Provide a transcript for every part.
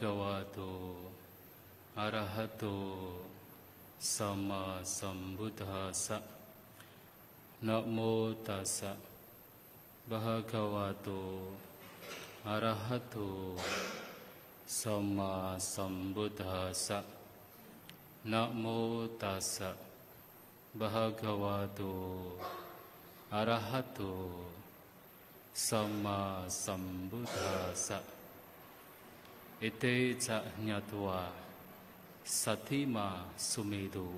Bhagavato Arahato Sama Sambuddhassa. Namo tassa Bhagavato Arahato Sama Sambuddhassa. Namo tassa Bhagavato Arahato Sama Sambuddhassa. Ete ca nyatva satima sumedu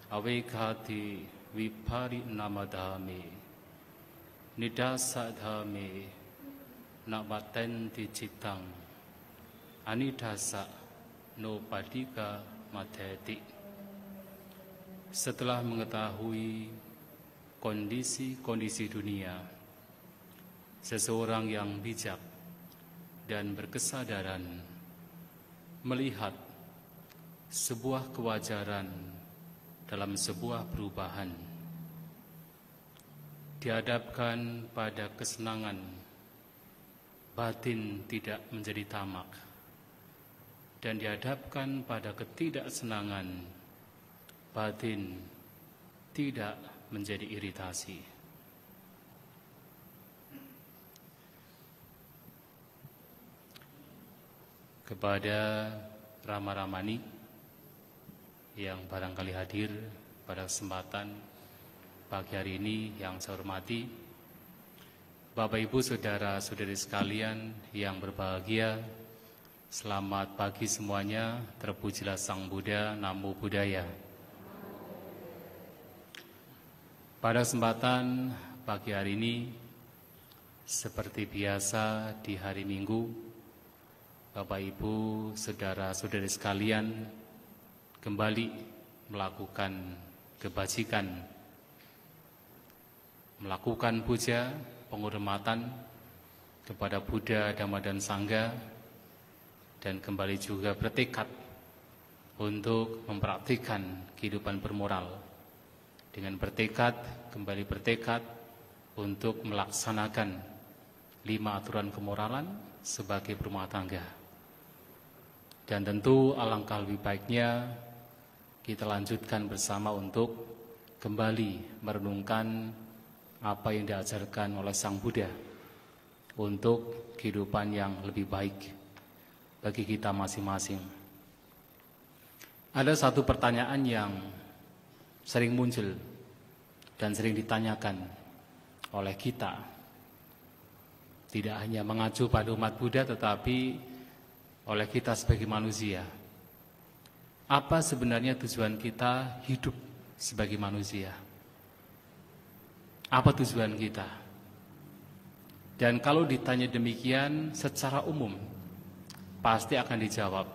avekati viparinamadhame nidasadhame nabatenti citang anidasa no padika mateti. Setelah mengetahui kondisi-kondisi dunia, seseorang yang bijak dan berkesadaran melihat sebuah kewajaran dalam sebuah perubahan, dihadapkan pada kesenangan, batin tidak menjadi tamak, dan dihadapkan pada ketidaksenangan, batin tidak menjadi iritasi. Kepada Rama-Ramani yang barangkali hadir pada kesempatan pagi hari ini yang saya hormati, Bapak Ibu Saudara-saudari sekalian yang berbahagia, selamat pagi semuanya, terpujilah Sang Buddha, Namo Buddhaya. Pada kesempatan pagi hari ini, seperti biasa di hari Minggu, Bapak Ibu, saudara-saudari sekalian kembali melakukan kebajikan, melakukan puja, penghormatan kepada Buddha, Dhamma, dan Sangha, dan kembali juga bertekad untuk mempraktikkan kehidupan bermoral. Dengan bertekad, kembali bertekad untuk melaksanakan 5 aturan kemoralan sebagai berumah tangga. Dan tentu alangkah lebih baiknya kita lanjutkan bersama untuk kembali merenungkan apa yang diajarkan oleh Sang Buddha untuk kehidupan yang lebih baik bagi kita masing-masing. Ada satu pertanyaan yang sering muncul dan sering ditanyakan oleh kita, tidak hanya mengacu pada umat Buddha tetapi oleh kita sebagai manusia. Apa sebenarnya tujuan kita hidup sebagai manusia? Apa tujuan kita? Dan kalau ditanya demikian secara umum, pasti akan dijawab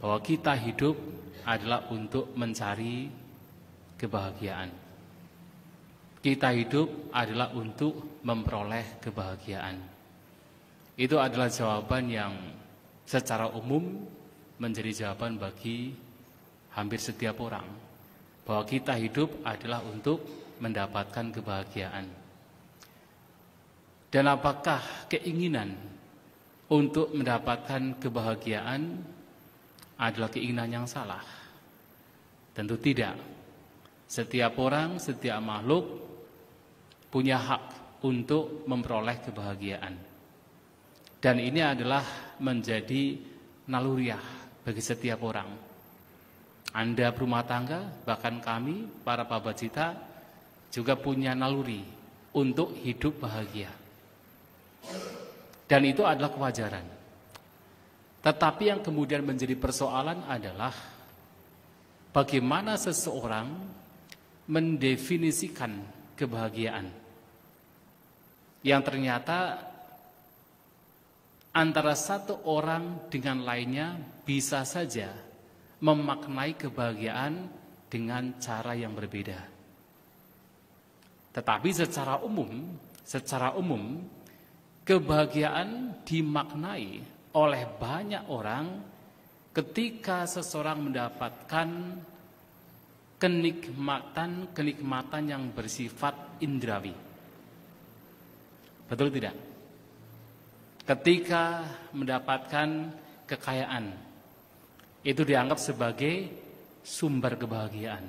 bahwa kita hidup adalah untuk mencari kebahagiaan. Kita hidup adalah untuk memperoleh kebahagiaan. Itu adalah jawaban yang secara umum menjadi jawaban bagi hampir setiap orang, bahwa kita hidup adalah untuk mendapatkan kebahagiaan. Dan apakah keinginan untuk mendapatkan kebahagiaan adalah keinginan yang salah? Tentu tidak. Setiap orang, setiap makhluk punya hak untuk memperoleh kebahagiaan. Dan ini adalah menjadi naluriah bagi setiap orang. Anda berumah tangga, bahkan kami, para pabacita, juga punya naluri untuk hidup bahagia. Dan itu adalah kewajaran. Tetapi yang kemudian menjadi persoalan adalah bagaimana seseorang mendefinisikan kebahagiaan yang ternyata antara satu orang dengan lainnya bisa saja memaknai kebahagiaan dengan cara yang berbeda. Tetapi secara umum kebahagiaan dimaknai oleh banyak orang ketika seseorang mendapatkan kenikmatan yang bersifat indrawi. Betul tidak? Ketika mendapatkan kekayaan itu dianggap sebagai sumber kebahagiaan.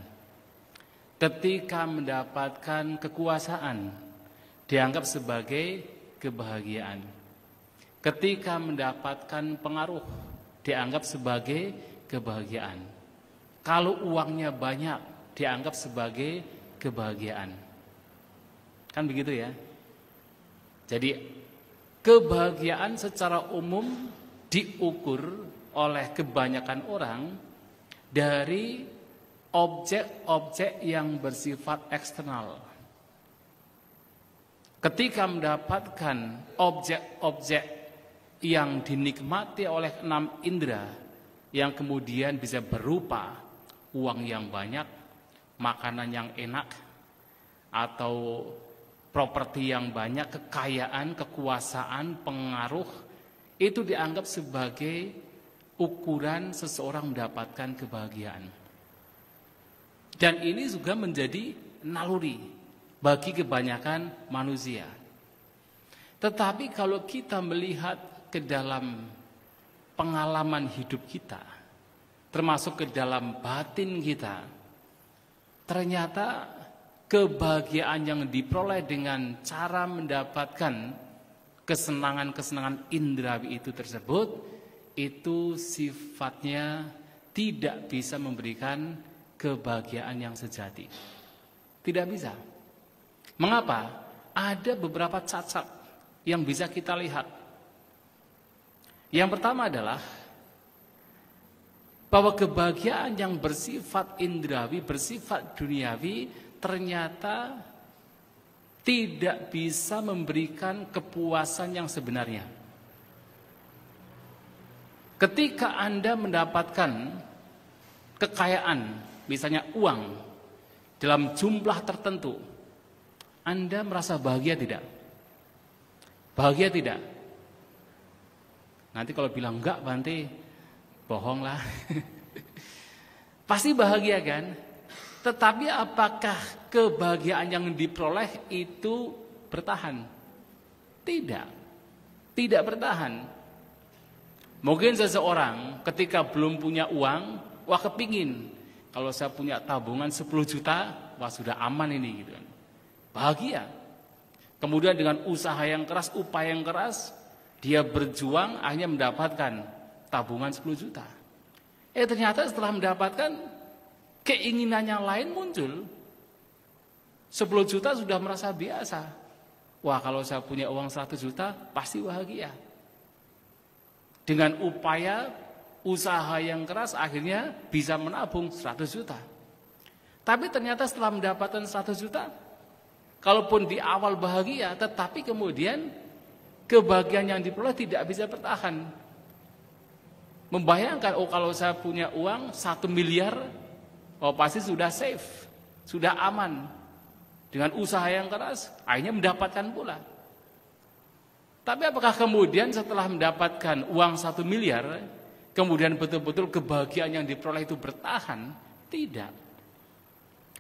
Ketika mendapatkan kekuasaan dianggap sebagai kebahagiaan. Ketika mendapatkan pengaruh dianggap sebagai kebahagiaan. Kalau uangnya banyak dianggap sebagai kebahagiaan. Kan begitu ya? Jadi kebahagiaan secara umum diukur oleh kebanyakan orang dari objek-objek yang bersifat eksternal. Ketika mendapatkan objek-objek yang dinikmati oleh 6 indera, yang kemudian bisa berupa uang yang banyak, makanan yang enak, atau properti yang banyak, kekayaan, kekuasaan, pengaruh, itu dianggap sebagai ukuran seseorang mendapatkan kebahagiaan. Dan ini juga menjadi naluri bagi kebanyakan manusia. Tetapi kalau kita melihat ke dalam pengalaman hidup kita, termasuk ke dalam batin kita, ternyata kebahagiaan yang diperoleh dengan cara mendapatkan kesenangan-kesenangan indrawi itu tersebut, itu sifatnya tidak bisa memberikan kebahagiaan yang sejati. Tidak bisa. Mengapa? Ada beberapa cacat yang bisa kita lihat. Yang pertama adalah bahwa kebahagiaan yang bersifat indrawi, bersifat duniawi, ternyata tidak bisa memberikan kepuasan yang sebenarnya. Ketika Anda mendapatkan kekayaan, misalnya uang, dalam jumlah tertentu, Anda merasa bahagia tidak? Bahagia tidak? Nanti kalau bilang enggak, Bante, bohonglah. Pasti bahagia kan? Tetapi apakah kebahagiaan yang diperoleh itu bertahan? Tidak. Tidak bertahan. Mungkin seseorang ketika belum punya uang, wah kepingin. Kalau saya punya tabungan 10 juta, wah sudah aman ini gitu kan. Bahagia. Kemudian dengan usaha yang keras, upaya yang keras, dia berjuang akhirnya mendapatkan tabungan 10 juta. Ternyata setelah mendapatkan, keinginannya lain muncul. 10 juta sudah merasa biasa. Wah kalau saya punya uang 100 juta, pasti bahagia. Dengan upaya, usaha yang keras, akhirnya bisa menabung 100 juta. Tapi ternyata setelah mendapatkan 100 juta, kalaupun di awal bahagia, tetapi kemudian kebahagiaan yang diperoleh tidak bisa bertahan. Membayangkan, oh kalau saya punya uang 1 miliar, oh pasti sudah safe, sudah aman. Dengan usaha yang keras, akhirnya mendapatkan pula. Tapi apakah kemudian setelah mendapatkan uang 1 miliar, kemudian betul-betul kebahagiaan yang diperoleh itu bertahan? Tidak.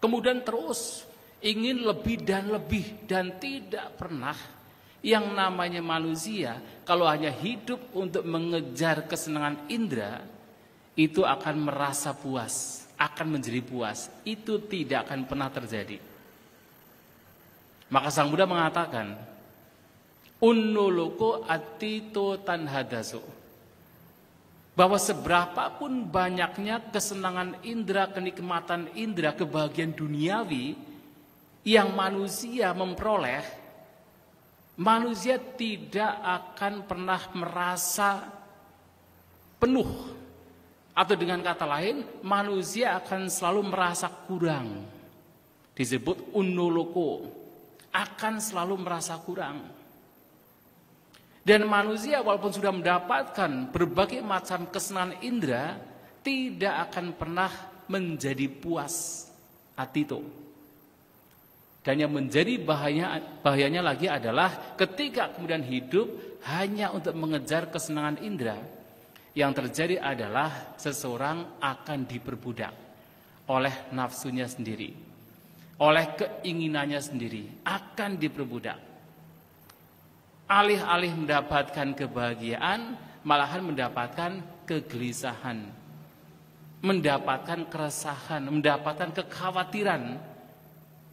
Kemudian terus ingin lebih dan tidak pernah yang namanya manusia kalau hanya hidup untuk mengejar kesenangan indera itu akan merasa puas, akan menjadi puas. Itu tidak akan pernah terjadi. Maka Sang Buddha mengatakan, unnuluko atito tanhadasu, bahwa seberapapun banyaknya kesenangan indera, kenikmatan indera, kebahagiaan duniawi yang manusia memperoleh, manusia tidak akan pernah merasa penuh. Atau dengan kata lain, manusia akan selalu merasa kurang. Disebut unnuluko, akan selalu merasa kurang. Dan manusia walaupun sudah mendapatkan berbagai macam kesenangan indera, tidak akan pernah menjadi puas atito. Dan yang menjadi bahayanya lagi adalah ketika kemudian hidup hanya untuk mengejar kesenangan indera, yang terjadi adalah seseorang akan diperbudak oleh nafsunya sendiri, oleh keinginannya sendiri, akan diperbudak. Alih-alih mendapatkan kebahagiaan, malahan mendapatkan kegelisahan, mendapatkan keresahan, mendapatkan kekhawatiran,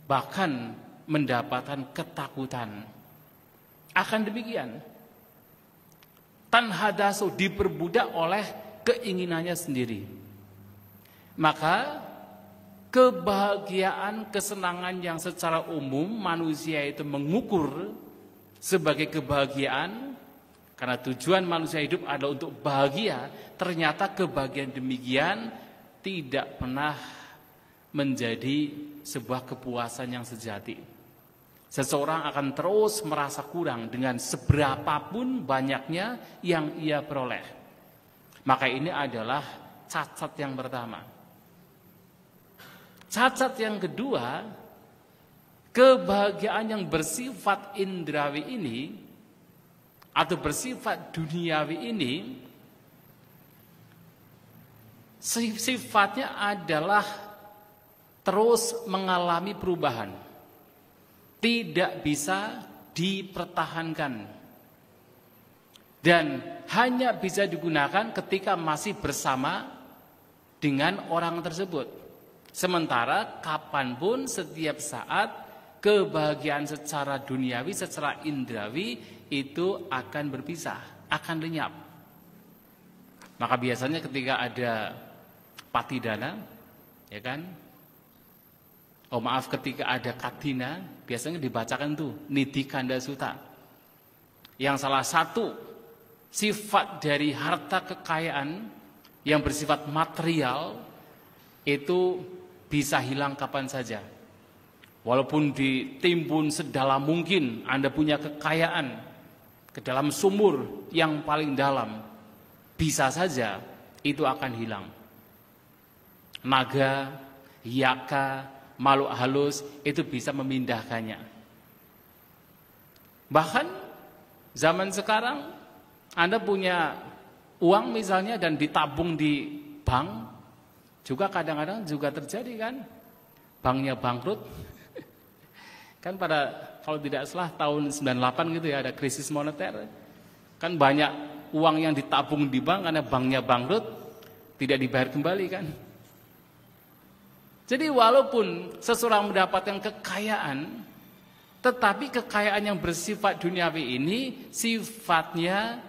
bahkan mendapatkan ketakutan. Akan demikian, tanhadaso, diperbudak oleh keinginannya sendiri. Maka kebahagiaan, kesenangan yang secara umum manusia itu mengukur sebagai kebahagiaan, karena tujuan manusia hidup adalah untuk bahagia, ternyata kebahagiaan demikian tidak pernah menjadi sebuah kepuasan yang sejati. Seseorang akan terus merasa kurang dengan seberapapun banyaknya yang ia peroleh. Maka ini adalah cacat yang pertama. Cacat yang kedua, kebahagiaan yang bersifat indrawi ini atau bersifat duniawi ini sifatnya adalah terus mengalami perubahan, tidak bisa dipertahankan, dan hanya bisa digunakan ketika masih bersama dengan orang tersebut. Sementara kapanpun, setiap saat, kebahagiaan secara duniawi, secara indrawi itu akan berpisah, akan lenyap. Maka biasanya ketika ada patidana, ya kan? Oh maaf, ketika ada katina, biasanya dibacakan tuh Nidhi Kanda Sutta. Yang salah satu sifat dari harta kekayaan yang bersifat material itu bisa hilang kapan saja. Walaupun ditimbun sedalam mungkin, Anda punya kekayaan ke dalam sumur yang paling dalam, bisa saja itu akan hilang. Naga, yaka, makhluk halus itu bisa memindahkannya. Bahkan zaman sekarang Anda punya uang misalnya dan ditabung di bank, juga kadang-kadang juga terjadi kan, banknya bangkrut. Kan kalau tidak salah tahun 98 gitu ya, ada krisis moneter. Kan banyak uang yang ditabung di bank karena banknya bangkrut, tidak dibayar kembali kan. Jadi walaupun seseorang mendapatkan kekayaan, tetapi kekayaan yang bersifat duniawi ini sifatnya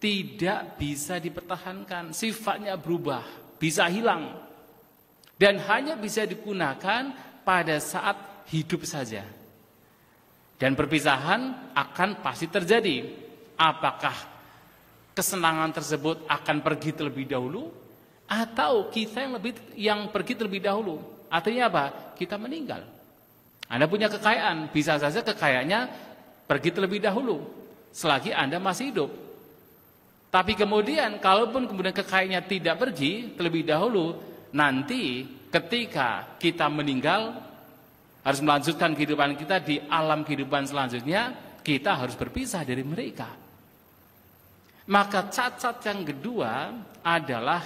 tidak bisa dipertahankan, sifatnya berubah, bisa hilang, dan hanya bisa digunakan pada saat hidup saja. Dan perpisahan akan pasti terjadi. Apakah kesenangan tersebut akan pergi terlebih dahulu, atau kita yang pergi terlebih dahulu? Artinya apa? Kita meninggal. Anda punya kekayaan, bisa saja kekayaannya pergi terlebih dahulu selagi Anda masih hidup. Tapi kemudian kalaupun kemudian kekayaannya tidak pergi terlebih dahulu, nanti ketika kita meninggal harus melanjutkan kehidupan kita di alam kehidupan selanjutnya, kita harus berpisah dari mereka. Maka cacat yang kedua adalah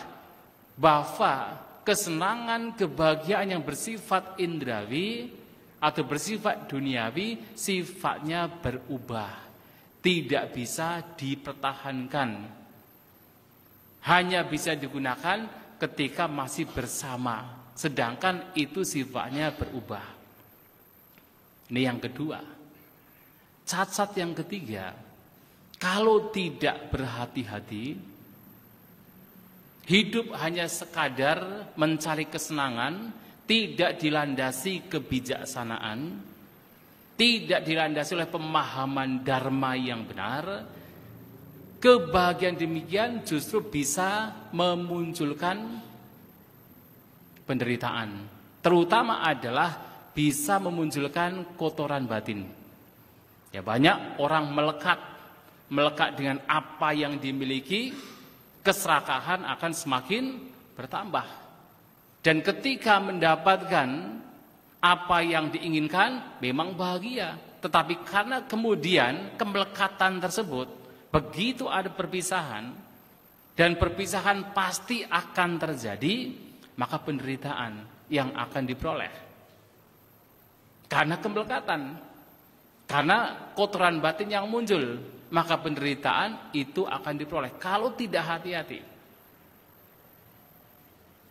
bahwa kesenangan, kebahagiaan yang bersifat indrawi atau bersifat duniawi sifatnya berubah, tidak bisa dipertahankan, hanya bisa digunakan ketika masih bersama, sedangkan itu sifatnya berubah. Ini yang kedua. Cacat yang ketiga, kalau tidak berhati-hati, hidup hanya sekadar mencari kesenangan, tidak dilandasi kebijaksanaan, tidak dilandasi oleh pemahaman dharma yang benar, kebahagiaan demikian justru bisa memunculkan penderitaan. Terutama adalah bisa memunculkan kotoran batin. Ya, banyak orang melekat dengan apa yang dimiliki, keserakahan akan semakin bertambah. Dan ketika mendapatkan apa yang diinginkan, memang bahagia. Tetapi karena kemudian kemelekatan tersebut, begitu ada perpisahan, dan perpisahan pasti akan terjadi, maka penderitaan yang akan diperoleh. Karena kemelekatan, karena kotoran batin yang muncul, maka penderitaan itu akan diperoleh kalau tidak hati-hati.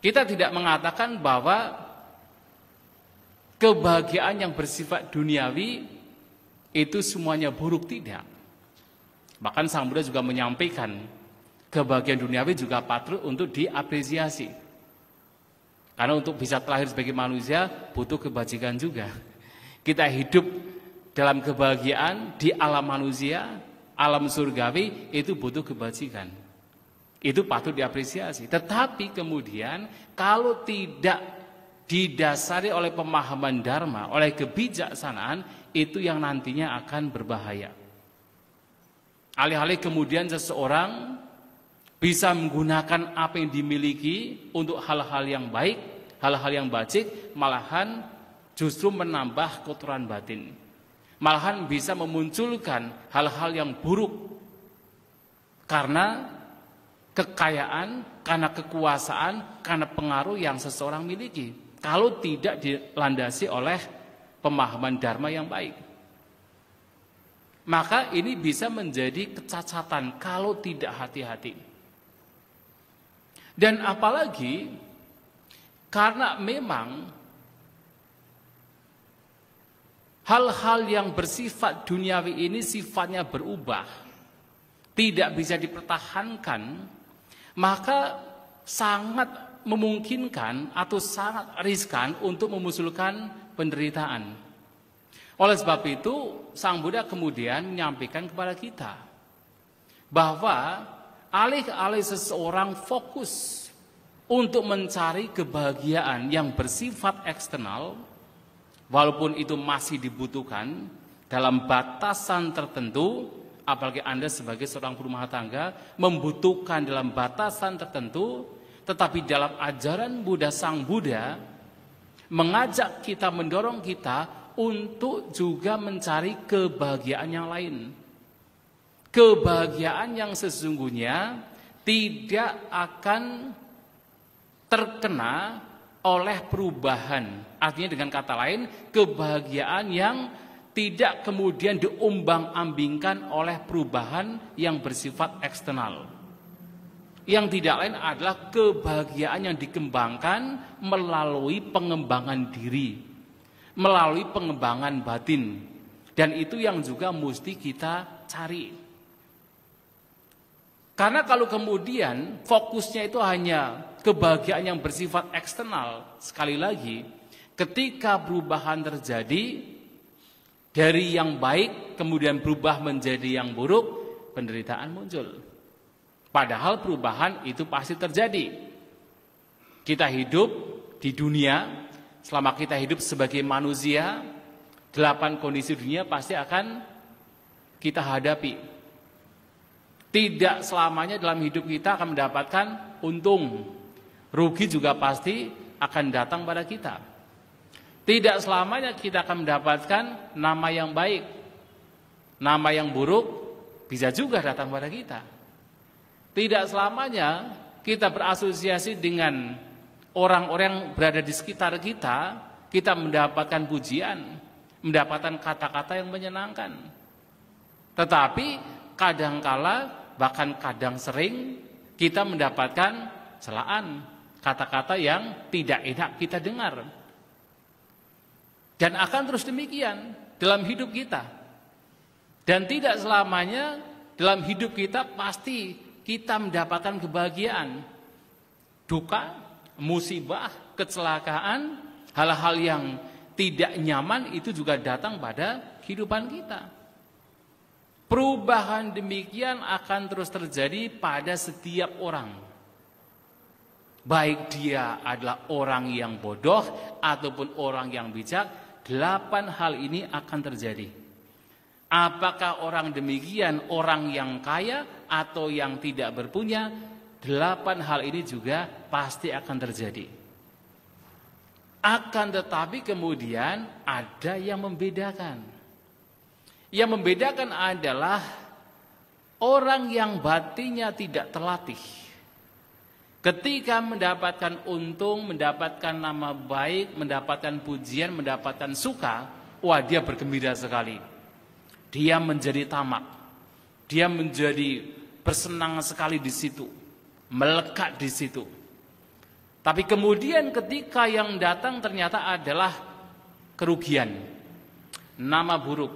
Kita tidak mengatakan bahwa kebahagiaan yang bersifat duniawi itu semuanya buruk, tidak. Bahkan Sang Buddha juga menyampaikan kebahagiaan duniawi juga patut untuk diapresiasi. Karena untuk bisa terlahir sebagai manusia butuh kebajikan juga. Kita hidup dalam kebahagiaan di alam manusia, alam surgawi itu butuh kebajikan. Itu patut diapresiasi. Tetapi kemudian kalau tidak didasari oleh pemahaman dharma, oleh kebijaksanaan, itu yang nantinya akan berbahaya. Alih-alih kemudian seseorang bisa menggunakan apa yang dimiliki untuk hal-hal yang baik, hal-hal yang bajik, malahan justru menambah kotoran batin. Malahan bisa memunculkan hal-hal yang buruk karena kekayaan, karena kekuasaan, karena pengaruh yang seseorang miliki. Kalau tidak dilandasi oleh pemahaman dharma yang baik, maka ini bisa menjadi kecacatan kalau tidak hati-hati. Dan apalagi karena memang hal-hal yang bersifat duniawi ini sifatnya berubah, tidak bisa dipertahankan, maka sangat memungkinkan atau sangat riskan untuk memunculkan penderitaan. Oleh sebab itu, Sang Buddha kemudian menyampaikan kepada kita bahwa alih-alih seseorang fokus untuk mencari kebahagiaan yang bersifat eksternal, walaupun itu masih dibutuhkan dalam batasan tertentu, apalagi Anda sebagai seorang rumah tangga membutuhkan dalam batasan tertentu, tetapi dalam ajaran Buddha, Sang Buddha mengajak kita, mendorong kita untuk juga mencari kebahagiaan yang lain. Kebahagiaan yang sesungguhnya tidak akan terkena oleh perubahan. Artinya dengan kata lain, kebahagiaan yang tidak kemudian diombang-ambingkan oleh perubahan yang bersifat eksternal. Yang tidak lain adalah kebahagiaan yang dikembangkan melalui pengembangan diri, melalui pengembangan batin. Dan itu yang juga mesti kita cari. Karena kalau kemudian fokusnya itu hanya kebahagiaan yang bersifat eksternal, sekali lagi, ketika perubahan terjadi dari yang baik kemudian berubah menjadi yang buruk, penderitaan muncul. Padahal perubahan itu pasti terjadi. Kita hidup di dunia, selama kita hidup sebagai manusia, 8 kondisi dunia pasti akan kita hadapi. Tidak selamanya dalam hidup kita akan mendapatkan untung. Rugi juga pasti akan datang pada kita. Tidak selamanya kita akan mendapatkan nama yang baik. Nama yang buruk bisa juga datang pada kita. Tidak selamanya kita berasosiasi dengan orang-orang yang berada di sekitar kita, kita mendapatkan pujian, mendapatkan kata-kata yang menyenangkan. Tetapi kadangkala, bahkan kadang sering, kita mendapatkan celaan, kata-kata yang tidak enak kita dengar. Dan akan terus demikian dalam hidup kita. Dan tidak selamanya dalam hidup kita pasti kita mendapatkan kebahagiaan. Duka, musibah, kecelakaan, hal-hal yang tidak nyaman itu juga datang pada kehidupan kita. Perubahan demikian akan terus terjadi pada setiap orang. Baik dia adalah orang yang bodoh ataupun orang yang bijak, 8 hal ini akan terjadi. Apakah orang demikian orang yang kaya atau yang tidak berpunya, 8 hal ini juga pasti akan terjadi. Akan tetapi kemudian ada yang membedakan. Yang membedakan adalah orang yang batinnya tidak terlatih. Ketika mendapatkan untung, mendapatkan nama baik, mendapatkan pujian, mendapatkan suka, wah dia bergembira sekali. Dia menjadi tamak. Dia menjadi bersenang sekali di situ, melekat di situ. Tapi kemudian ketika yang datang ternyata adalah kerugian, nama buruk,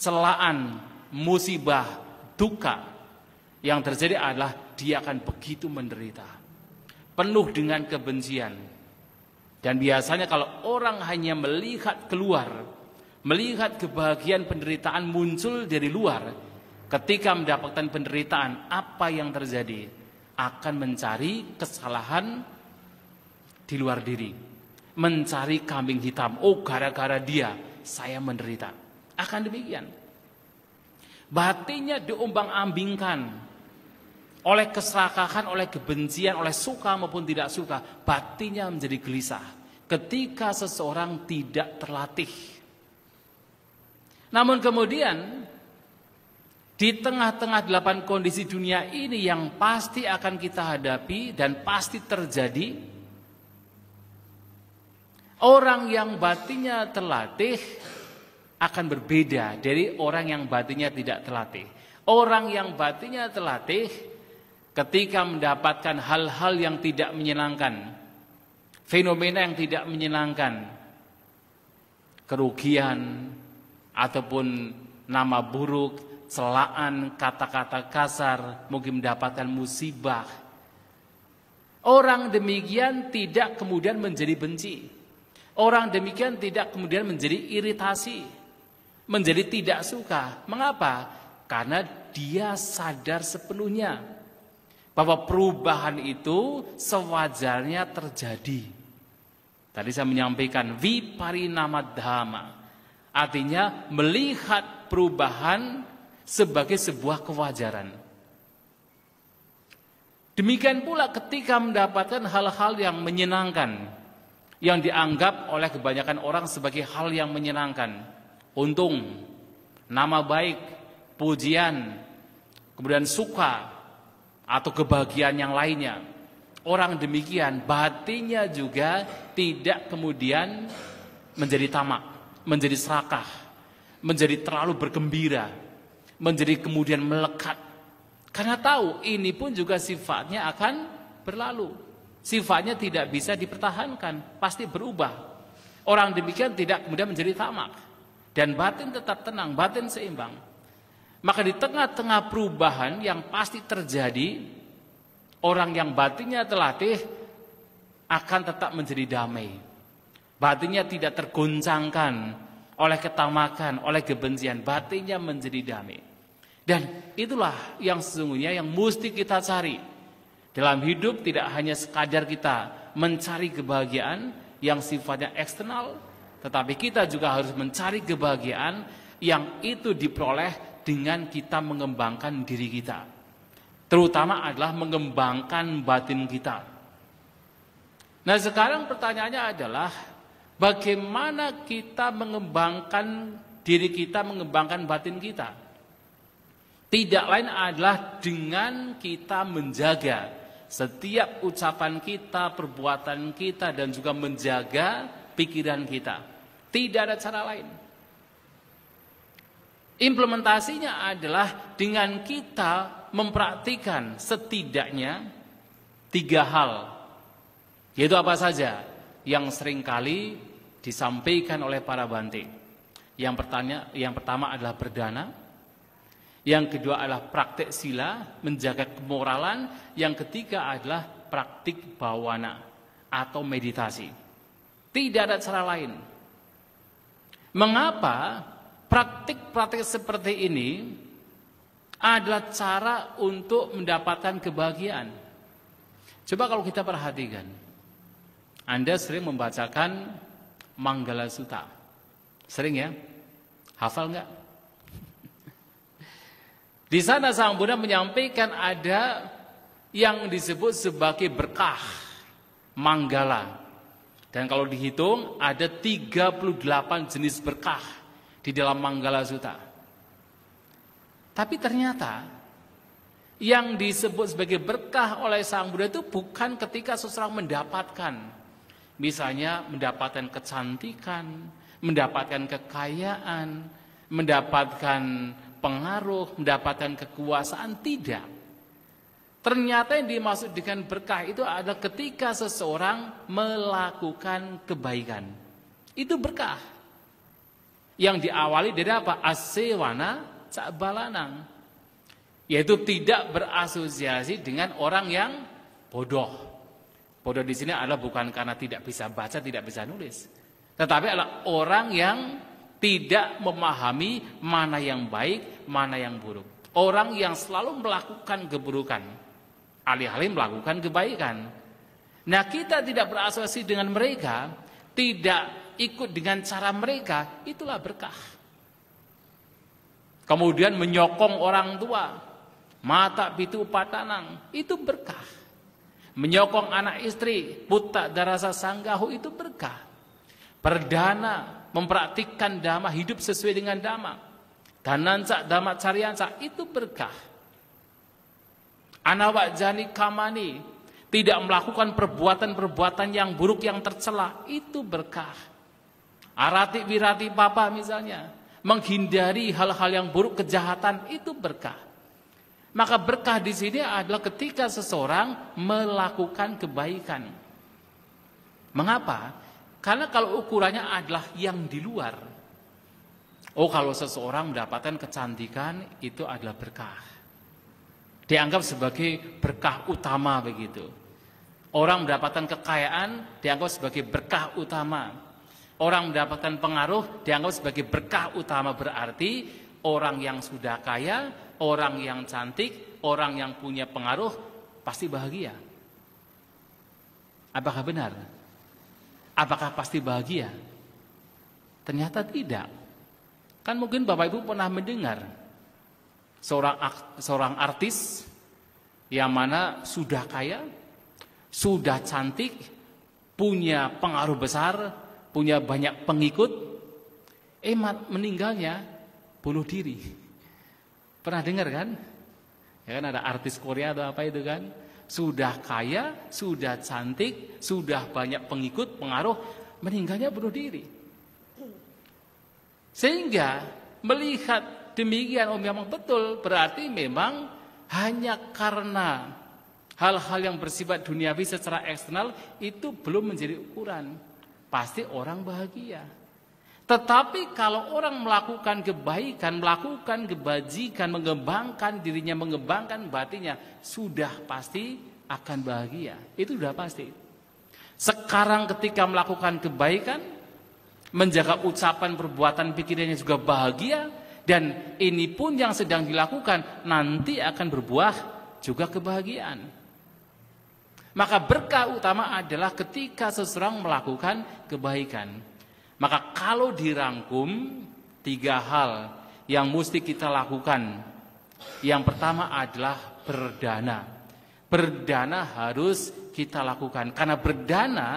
celaan, musibah, duka, yang terjadi adalah dia akan begitu menderita, penuh dengan kebencian. Dan biasanya kalau orang hanya melihat keluar, melihat kebahagiaan penderitaan muncul dari luar, ketika mendapatkan penderitaan, apa yang terjadi? Akan mencari kesalahan di luar diri, mencari kambing hitam. Oh, gara-gara dia saya menderita. Akan demikian, batinnya diombang-ambingkan oleh keserakahan, oleh kebencian, oleh suka maupun tidak suka. Batinnya menjadi gelisah ketika seseorang tidak terlatih. Namun kemudian di tengah-tengah 8 kondisi dunia ini yang pasti akan kita hadapi dan pasti terjadi, orang yang batinnya terlatih akan berbeda dari orang yang batinnya tidak terlatih. Orang yang batinnya terlatih ketika mendapatkan hal-hal yang tidak menyenangkan, fenomena yang tidak menyenangkan, kerugian ataupun nama buruk, celaan, kata-kata kasar, mungkin mendapatkan musibah. Orang demikian tidak kemudian menjadi benci. Orang demikian tidak kemudian menjadi iritasi, menjadi tidak suka. Mengapa? Karena dia sadar sepenuhnya bahwa perubahan itu sewajarnya terjadi. Tadi saya menyampaikan viparinamadhama, artinya melihat perubahan sebagai sebuah kewajaran. Demikian pula ketika mendapatkan hal-hal yang menyenangkan, yang dianggap oleh kebanyakan orang sebagai hal yang menyenangkan, untung, nama baik, pujian, kemudian suka, atau kebahagiaan yang lainnya. Orang demikian batinnya juga tidak kemudian menjadi tamak, menjadi serakah, menjadi terlalu bergembira, menjadi kemudian melekat. Karena tahu ini pun juga sifatnya akan berlalu. Sifatnya tidak bisa dipertahankan, pasti berubah. Orang demikian tidak kemudian menjadi tamak, dan batin tetap tenang, batin seimbang. Maka di tengah-tengah perubahan yang pasti terjadi, orang yang batinnya terlatih akan tetap menjadi damai. Batinnya tidak tergoncangkan oleh ketamakan, oleh kebencian. Batinnya menjadi damai. Dan itulah yang sesungguhnya yang mesti kita cari. Dalam hidup tidak hanya sekadar kita mencari kebahagiaan yang sifatnya eksternal, tetapi kita juga harus mencari kebahagiaan yang itu diperoleh dengan kita mengembangkan diri kita. Terutama adalah mengembangkan batin kita. Nah, sekarang pertanyaannya adalah bagaimana kita mengembangkan diri kita, mengembangkan batin kita? Tidak lain adalah dengan kita menjaga setiap ucapan kita, perbuatan kita, dan juga menjaga pikiran kita. Tidak ada cara lain. Implementasinya adalah dengan kita mempraktikkan setidaknya 3 hal. Yaitu apa saja? Yang seringkali disampaikan oleh para bante. Yang pertama adalah berdana. Yang kedua adalah praktek sila, menjaga kemoralan. Yang ketiga adalah praktik bawana atau meditasi. Tidak ada cara lain. Mengapa praktik-praktik seperti ini adalah cara untuk mendapatkan kebahagiaan? Coba kalau kita perhatikan, Anda sering membacakan Manggala Sutta. Sering ya? Hafal enggak? Di sana Sang Buddha menyampaikan ada yang disebut sebagai berkah, manggala. Dan kalau dihitung ada 38 jenis berkah di dalam Manggala Sutta. Tapi ternyata yang disebut sebagai berkah oleh Sang Buddha itu bukan ketika seseorang mendapatkan. Misalnya mendapatkan kecantikan, mendapatkan kekayaan, mendapatkan pengaruh, mendapatkan kekuasaan, tidak. Ternyata yang dimaksud dengan berkah itu adalah ketika seseorang melakukan kebaikan. Itu berkah. Yang diawali dari apa? Asewana cakbalanang. Yaitu tidak berasosiasi dengan orang yang bodoh. Bodoh di sini adalah bukan karena tidak bisa baca, tidak bisa nulis. Tetapi adalah orang yang tidak memahami mana yang baik, mana yang buruk. Orang yang selalu melakukan keburukan, alih-alih melakukan kebaikan. Nah, kita tidak berasosiasi dengan mereka, tidak ikut dengan cara mereka, itulah berkah. Kemudian menyokong orang tua, mata pitu patanang, itu berkah. Menyokong anak istri, puta darasa sanggahu, itu berkah. Perdana, mempraktikkan dhamma, hidup sesuai dengan dhamma. Dananca, dhamma carianca, itu berkah. Anawak jani kamani, tidak melakukan perbuatan-perbuatan yang buruk yang tercela, itu berkah. Arati wirati papa misalnya, menghindari hal-hal yang buruk, kejahatan, itu berkah. Maka berkah di sini adalah ketika seseorang melakukan kebaikan. Mengapa? Karena kalau ukurannya adalah yang di luar. Oh, kalau seseorang mendapatkan kecantikan, itu adalah berkah. Dianggap sebagai berkah utama begitu. Orang mendapatkan kekayaan dianggap sebagai berkah utama. Orang mendapatkan pengaruh dianggap sebagai berkah utama. Berarti orang yang sudah kaya, orang yang cantik, orang yang punya pengaruh pasti bahagia. Apakah benar? Apakah pasti bahagia? Ternyata tidak. Kan mungkin Bapak Ibu pernah mendengar seorang artis yang mana sudah kaya, sudah cantik, punya pengaruh besar, punya banyak pengikut, meninggalnya bunuh diri. Pernah dengar kan? Ya kan, ada artis Korea atau apa itu kan? Sudah kaya, sudah cantik, sudah banyak pengikut, pengaruh, meninggalnya bunuh diri. Sehingga melihat demikian, memang betul, berarti memang hanya karena hal-hal yang bersifat duniawi secara eksternal itu belum menjadi ukuran. Pasti orang bahagia. Tetapi kalau orang melakukan kebaikan, melakukan kebajikan, mengembangkan dirinya, mengembangkan batinnya, sudah pasti akan bahagia. Itu sudah pasti. Sekarang ketika melakukan kebaikan, menjaga ucapan, perbuatan, pikirannya juga bahagia, dan ini pun yang sedang dilakukan nanti akan berbuah juga kebahagiaan. Maka berkah utama adalah ketika seseorang melakukan kebaikan. Maka kalau dirangkum 3 hal yang mesti kita lakukan. Yang pertama adalah berdana. Berdana harus kita lakukan. Karena berdana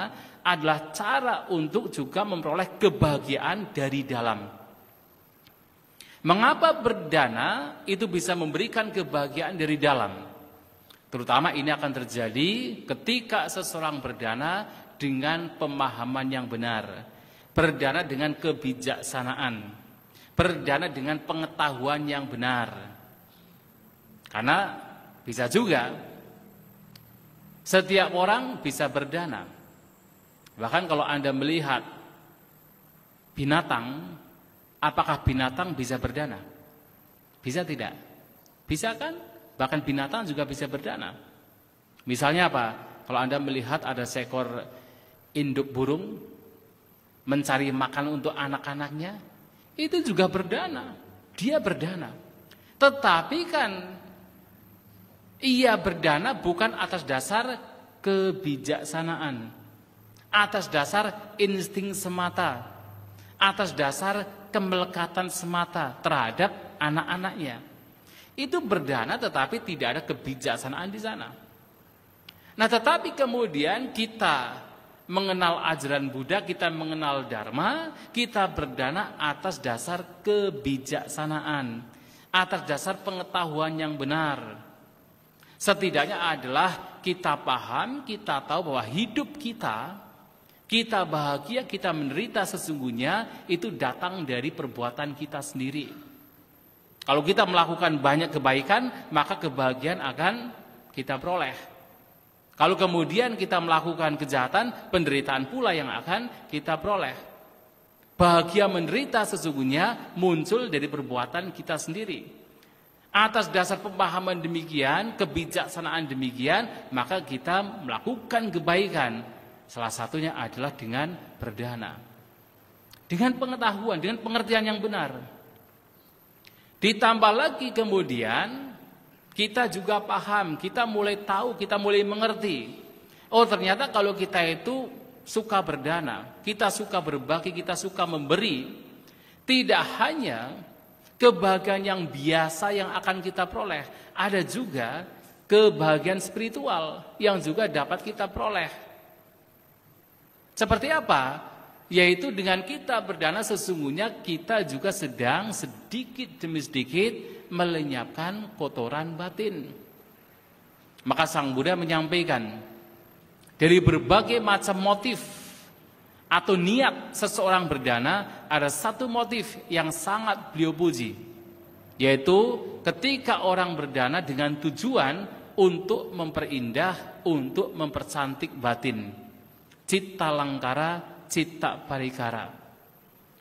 adalah cara untuk juga memperoleh kebahagiaan dari dalam. Mengapa berdana itu bisa memberikan kebahagiaan dari dalam? Terutama ini akan terjadi ketika seseorang berdana dengan pemahaman yang benar. Berdana dengan kebijaksanaan. Berdana dengan pengetahuan yang benar. Karena bisa juga setiap orang bisa berdana. Bahkan kalau Anda melihat binatang, apakah binatang bisa berdana? Bisa tidak? Bisa kan? Bahkan binatang juga bisa berdana. Misalnya apa? Kalau Anda melihat ada seekor induk burung mencari makan untuk anak-anaknya, itu juga berdana. Dia berdana. Tetapi kan ia berdana bukan atas dasar kebijaksanaan, atas dasar insting semata, atas dasar kemelekatan semata terhadap anak-anaknya. Itu berdana tetapi tidak ada kebijaksanaan di sana. Nah, tetapi kemudian kita mengenal ajaran Buddha, kita mengenal Dharma, kita berdana atas dasar kebijaksanaan, atas dasar pengetahuan yang benar. Setidaknya adalah kita paham, kita tahu bahwa hidup kita bahagia, kita menderita sesungguhnya itu datang dari perbuatan kita sendiri. Kalau kita melakukan banyak kebaikan, maka kebahagiaan akan kita peroleh. Kalau kemudian kita melakukan kejahatan, penderitaan pula yang akan kita peroleh. Bahagia menderita sesungguhnya muncul dari perbuatan kita sendiri. Atas dasar pemahaman demikian, kebijaksanaan demikian, maka kita melakukan kebaikan. Salah satunya adalah dengan berdana. Dengan pengetahuan, dengan pengertian yang benar. Ditambah lagi kemudian kita juga paham, kita mulai tahu, kita mulai mengerti. Oh, ternyata kalau kita itu suka berdana, kita suka berbagi, kita suka memberi, tidak hanya kebahagiaan yang biasa yang akan kita peroleh, ada juga kebahagiaan spiritual yang juga dapat kita peroleh. Seperti apa? Yaitu dengan kita berdana sesungguhnya kita juga sedang sedikit demi sedikit melenyapkan kotoran batin. Maka Sang Buddha menyampaikan dari berbagai macam motif atau niat seseorang berdana, ada satu motif yang sangat beliau puji, yaitu ketika orang berdana dengan tujuan untuk memperindah, untuk mempercantik batin. Citta langkara, citta parikara.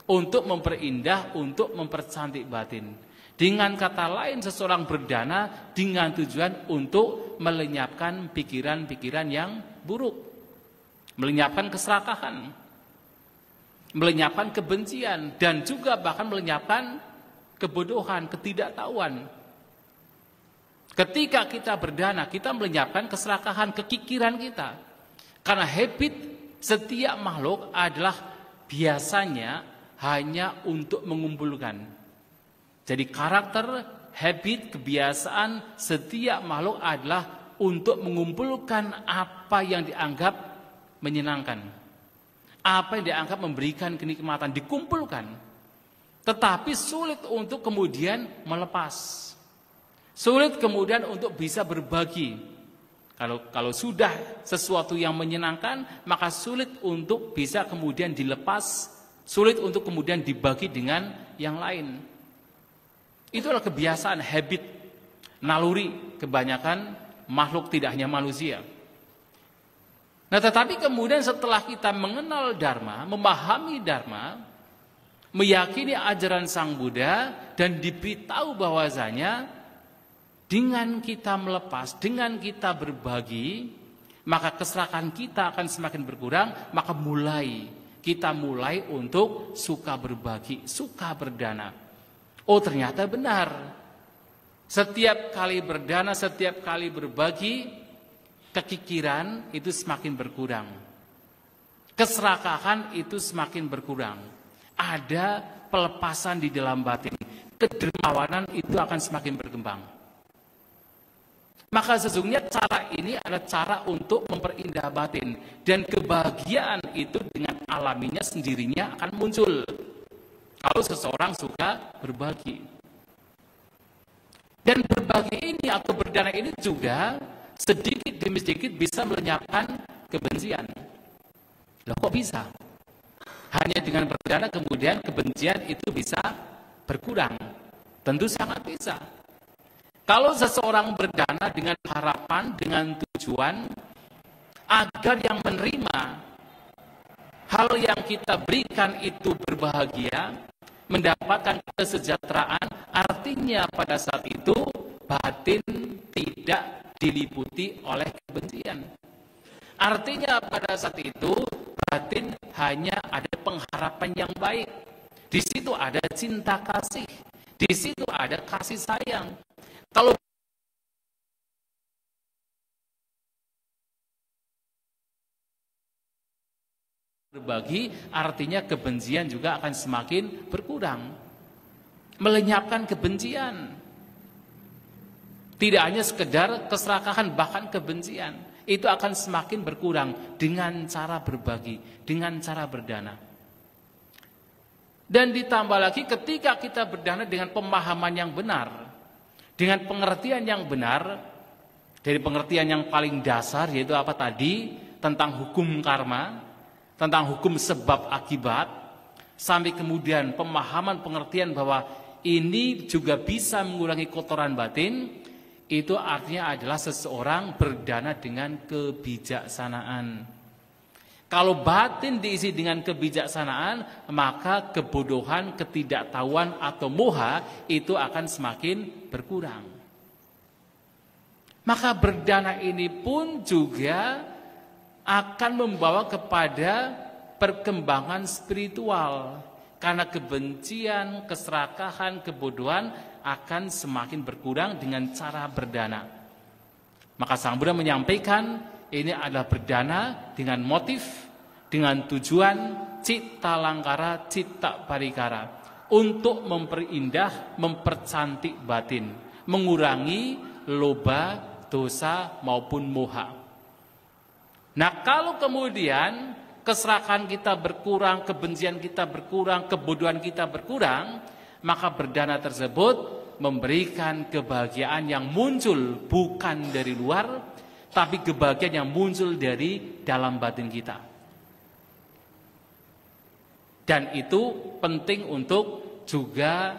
Untuk memperindah, untuk mempercantik batin. Dengan kata lain seseorang berdana dengan tujuan untuk melenyapkan pikiran-pikiran yang buruk. Melenyapkan keserakahan. Melenyapkan kebencian. Dan juga bahkan melenyapkan kebodohan, ketidaktahuan. Ketika kita berdana, kita melenyapkan keserakahan, kekikiran kita. Karena habit setiap makhluk adalah biasanya hanya untuk mengumpulkan. Jadi karakter, habit, kebiasaan setiap makhluk adalah untuk mengumpulkan apa yang dianggap menyenangkan. Apa yang dianggap memberikan kenikmatan, dikumpulkan. Tetapi sulit untuk kemudian melepas. Sulit kemudian untuk bisa berbagi. Kalau sudah sesuatu yang menyenangkan, maka sulit untuk bisa kemudian dilepas, sulit untuk kemudian dibagi dengan yang lain. Itulah kebiasaan, habit, naluri kebanyakan makhluk, tidak hanya manusia. Nah, tetapi kemudian setelah kita mengenal Dharma, memahami Dharma, meyakini ajaran Sang Buddha, dan diberitahu bahwasanya dengan kita melepas, dengan kita berbagi, maka keserakahan kita akan semakin berkurang, maka kita mulai untuk suka berbagi, suka berdana. Oh, ternyata benar. Setiap kali berdana, setiap kali berbagi, kekikiran itu semakin berkurang. Keserakahan itu semakin berkurang. Ada pelepasan di dalam batin. Kedermawanan itu akan semakin berkembang. Maka sesungguhnya cara ini adalah cara untuk memperindah batin. Dan kebahagiaan itu dengan alaminya sendirinya akan muncul. Kalau seseorang suka berbagi. Dan berbagi ini atau berdana ini juga sedikit demi sedikit bisa melenyapkan kebencian. Loh, kok bisa? Hanya dengan berdana kemudian kebencian itu bisa berkurang. Tentu sangat bisa. Kalau seseorang berdana dengan harapan, dengan tujuan agar yang menerima hal yang kita berikan itu berbahagia, mendapatkan kesejahteraan, artinya pada saat itu batin tidak diliputi oleh kebencian. Artinya pada saat itu batin hanya ada pengharapan yang baik. Di situ ada cinta kasih, di situ ada kasih sayang. Kalau berbagi, artinya kebencian juga akan semakin berkurang. Melenyapkan kebencian. Tidak hanya sekedar keserakahan, bahkan kebencian. Itu akan semakin berkurang dengan cara berbagi, dengan cara berdana. Dan ditambah lagi ketika kita berdana dengan pemahaman yang benar, dengan pengertian yang benar, dari pengertian yang paling dasar, yaitu apa tadi, tentang hukum karma, tentang hukum sebab akibat, sampai kemudian pemahaman pengertian bahwa ini juga bisa mengurangi kotoran batin. itu artinya adalah seseorang berdana dengan kebijaksanaan. Kalau batin diisi dengan kebijaksanaan, maka kebodohan, ketidaktahuan atau moha itu akan semakin berkurang. Maka berdana ini pun juga akan membawa kepada perkembangan spiritual. Karena kebencian, keserakahan, kebodohan akan semakin berkurang dengan cara berdana. Maka Sang Buddha menyampaikan ini adalah berdana dengan motif, dengan tujuan citta langkara, citta parikara, untuk memperindah, mempercantik batin, mengurangi loba, dosa maupun moha. Nah, kalau kemudian keserakahan kita berkurang, kebencian kita berkurang, kebodohan kita berkurang, maka berdana tersebut memberikan kebahagiaan yang muncul bukan dari luar, tapi kebahagiaan yang muncul dari dalam batin kita. Dan itu penting untuk juga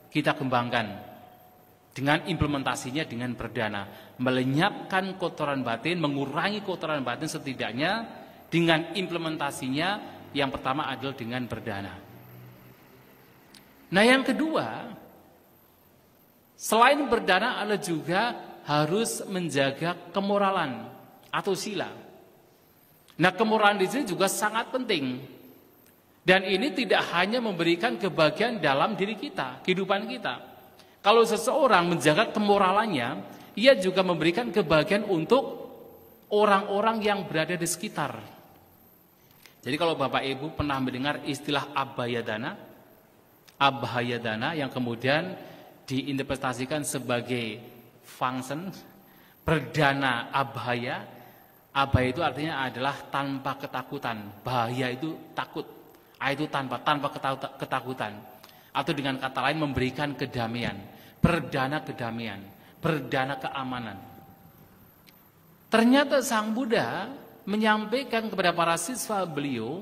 kita kembangkan dengan implementasinya dengan berdana, melenyapkan kotoran batin, mengurangi kotoran batin setidaknya dengan implementasinya. Yang pertama adalah dengan berdana. Nah, yang kedua, selain berdana adalah juga harus menjaga kemoralan atau sila. Nah, kemoralan di sini juga sangat penting. Dan ini tidak hanya memberikan kebahagiaan dalam diri kita, kehidupan kita. Kalau seseorang menjaga kemoralannya, ia juga memberikan kebahagiaan untuk orang-orang yang berada di sekitar. Jadi kalau Bapak Ibu pernah mendengar istilah abhayadana yang kemudian diinterpretasikan sebagai function, berdana abhaya. Abhaya itu artinya adalah tanpa ketakutan. Bahaya itu takut. Itu tanpa ketakutan. Atau dengan kata lain memberikan kedamaian. Berdana kedamaian, berdana keamanan. Ternyata Sang Buddha menyampaikan kepada para siswa beliau,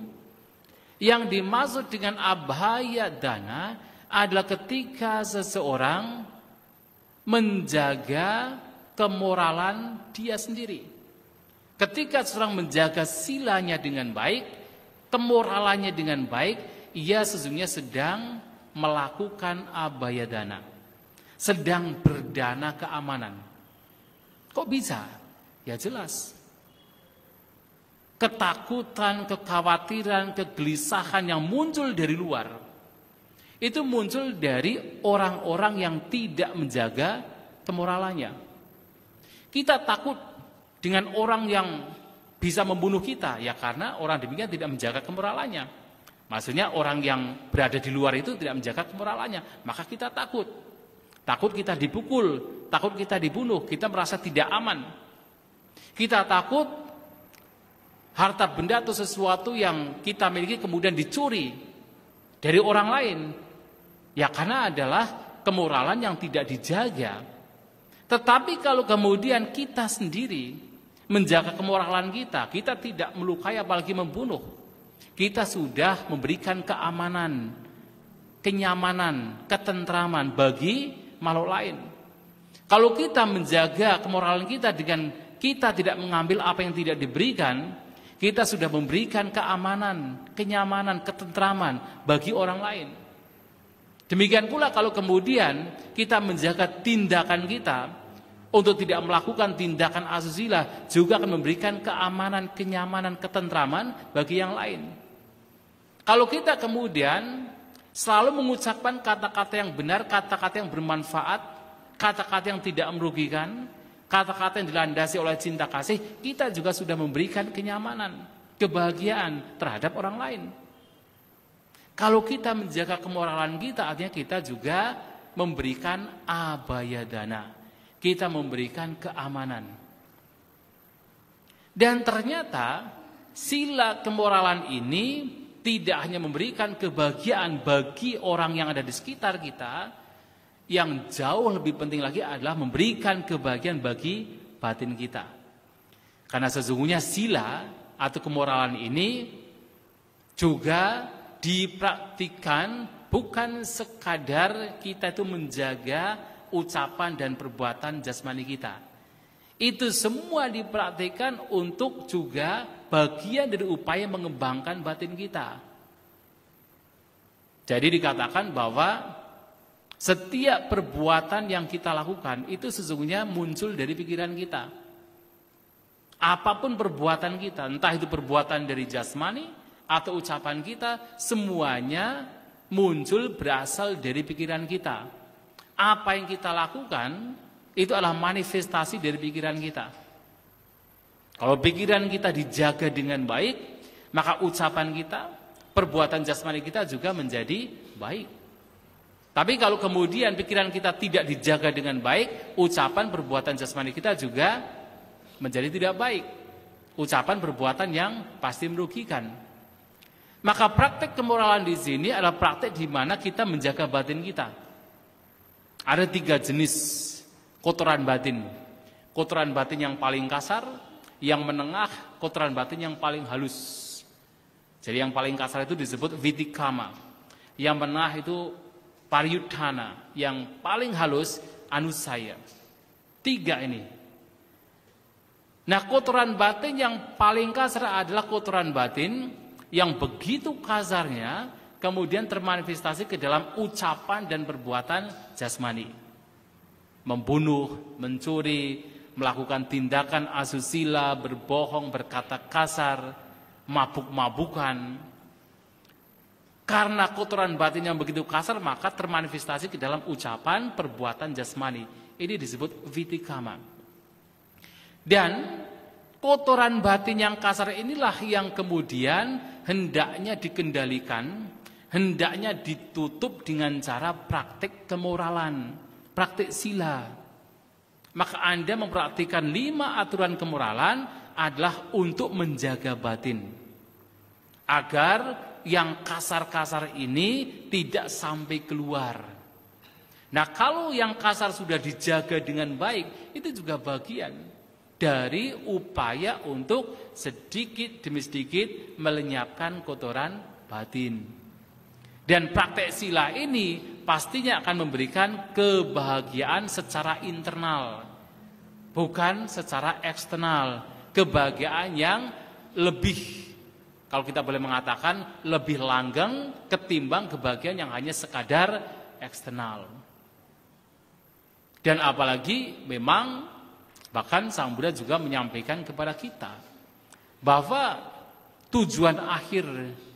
yang dimaksud dengan abhaya dana adalah ketika seseorang menjaga kemoralan dia sendiri. Ketika seseorang menjaga silanya dengan baik, kemoralannya dengan baik, ia sesungguhnya sedang melakukan abhaya dana, sedang berdana keamanan. Kok bisa? Ya jelas. Ketakutan, kekhawatiran, kegelisahan yang muncul dari luar, itu muncul dari orang-orang yang tidak menjaga kemoralannya. Kita takut dengan orang yang bisa membunuh kita, ya karena orang demikian tidak menjaga kemoralannya. Maksudnya orang yang berada di luar itu tidak menjaga kemoralannya, maka kita takut. Takut kita dipukul, takut kita dibunuh, kita merasa tidak aman. Kita takut harta benda atau sesuatu yang kita miliki kemudian dicuri dari orang lain. Ya karena adalah kemoralan yang tidak dijaga. Tetapi kalau kemudian kita sendiri menjaga kemoralan kita, kita tidak melukai apalagi membunuh. Kita sudah memberikan keamanan, kenyamanan, ketentraman bagi makhluk lain. Kalau kita menjaga kemoralan kita dengan kita tidak mengambil apa yang tidak diberikan, kita sudah memberikan keamanan, kenyamanan, ketentraman bagi orang lain. Demikian pula kalau kemudian kita menjaga tindakan kita untuk tidak melakukan tindakan asusila, juga akan memberikan keamanan, kenyamanan, ketentraman bagi yang lain. Kalau kita kemudian selalu mengucapkan kata-kata yang benar, kata-kata yang bermanfaat, kata-kata yang tidak merugikan, kata-kata yang dilandasi oleh cinta kasih, kita juga sudah memberikan kenyamanan, kebahagiaan terhadap orang lain. Kalau kita menjaga kemoralan kita, artinya kita juga memberikan abhaya dana. Kita memberikan keamanan. Dan ternyata sila kemoralan ini tidak hanya memberikan kebahagiaan bagi orang yang ada di sekitar kita, yang jauh lebih penting lagi adalah memberikan kebahagiaan bagi batin kita. Karena sesungguhnya sila atau kemoralan ini juga dipraktikkan bukan sekadar kita itu menjaga ucapan dan perbuatan jasmani kita. Itu semua dipraktikkan untuk juga bagian dari upaya mengembangkan batin kita. Jadi dikatakan bahwa setiap perbuatan yang kita lakukan itu sesungguhnya muncul dari pikiran kita. Apapun perbuatan kita, entah itu perbuatan dari jasmani atau ucapan kita, semuanya muncul berasal dari pikiran kita. Apa yang kita lakukan itu adalah manifestasi dari pikiran kita. Kalau pikiran kita dijaga dengan baik, maka ucapan kita, perbuatan jasmani kita juga menjadi baik. Tapi kalau kemudian pikiran kita tidak dijaga dengan baik, ucapan perbuatan jasmani kita juga menjadi tidak baik. Ucapan perbuatan yang pasti merugikan. Maka praktek kemoralan di sini adalah praktek di mana kita menjaga batin kita. Ada 3 jenis kotoran batin. Kotoran batin yang paling kasar, yang menengah, kotoran batin yang paling halus. Jadi yang paling kasar itu disebut vitikama. Yang menengah itu pariyudhana, yang paling halus anusaya. 3 ini. Nah, kotoran batin yang paling kasar adalah kotoran batin yang begitu kasarnya kemudian termanifestasi ke dalam ucapan dan perbuatan jasmani. Membunuh, mencuri, melakukan tindakan asusila, berbohong, berkata kasar, mabuk-mabukan. Karena kotoran batin yang begitu kasar, maka termanifestasi ke dalam ucapan, perbuatan jasmani. Ini disebut vitikama. Dan kotoran batin yang kasar inilah yang kemudian hendaknya dikendalikan, hendaknya ditutup dengan cara praktik kemoralan, praktik sila. Maka Anda mempraktikkan 5 aturan kemoralan adalah untuk menjaga batin. Agar yang kasar-kasar ini tidak sampai keluar. Nah, kalau yang kasar sudah dijaga dengan baik, itu juga bagian dari upaya untuk sedikit demi sedikit melenyapkan kotoran batin. Dan praktek sila ini pastinya akan memberikan kebahagiaan secara internal, bukan secara eksternal. Kebahagiaan yang lebih, kalau kita boleh mengatakan, lebih langgeng ketimbang kebahagiaan yang hanya sekadar eksternal. Dan apalagi memang bahkan Sang Buddha juga menyampaikan kepada kita bahwa tujuan akhir